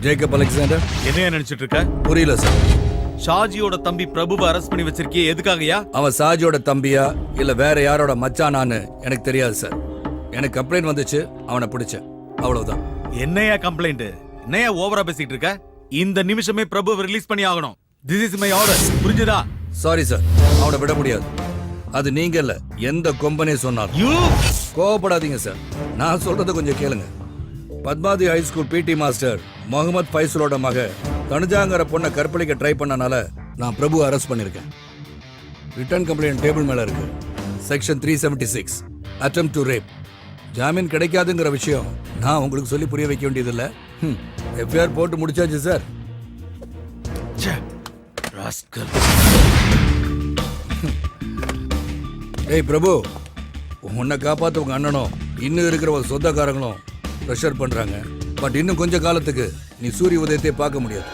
Jacob Alexander. என்னையா நினைச்சிட்டு இருக்க? புரியல சார். ஷாஜியோட தம்பி பிரபுவை அரெஸ்ட் பண்ணி வச்சிருக்கியே, எதுக்காகயா? அவன் ஷாஜியோட தம்பியா இல்ல வேற யாரோட மச்சானான்னு எனக்கு தெரியாது சார். எனக்கு கம்ப்ளைண்ட் வந்துச்சு, அவனை பிடிச்சேன், அவ்வளவுதான். என்னையா கம்ப்ளைண்ட்? என்னையா ஓவரா பேசிட்டு இருக்க? இந்த நிமிஷமே பிரபுவை ரிலீஸ் பண்ணி ஆகணும். திஸ் இஸ் மை ஆர்டர், புரிஞ்சுதா? சாரி சார், அவனை விட முடியாது. அது நீங்க இல்ல, எந்த கொம்பனே சொன்னாலும். யூ கோவப்படாதீங்க சார், நான் சொல்றத கொஞ்சம் கேளுங்க. Padmavathi high school PT master Muhammad ஃபைசலோட மக தனுஜாங்கிற பொண்ணை கற்பழிக்க ட்ரை பண்ணனால நான் பிரபு அரெஸ்ட் பண்ணிருக்கேன். ரிட்டர்ன் கம்ப்ளைண்ட் டேபிள் மேல இருக்கு. Section 376 attempt to rape. ஜாமீன் கிடைக்காதுங்கிற விஷயம் நான் உங்களுக்கு சொல்லி புரிய வைக்க வேண்டியதில்லை. எஃப்ஐஆர் போட்டு முடிச்சாச்சு சார். ஏய் பிரபு, உன்னை காப்பாற்ற உங்க அண்ணனும் இன்னும் இருக்கிற ஒரு சொந்தக்காரங்களும் ப்ரெஷர் பண்றாங்க. பட் இன்னும் கொஞ்ச காலத்துக்கு நீ சூரிய உதயத்தை பார்க்க முடியாது.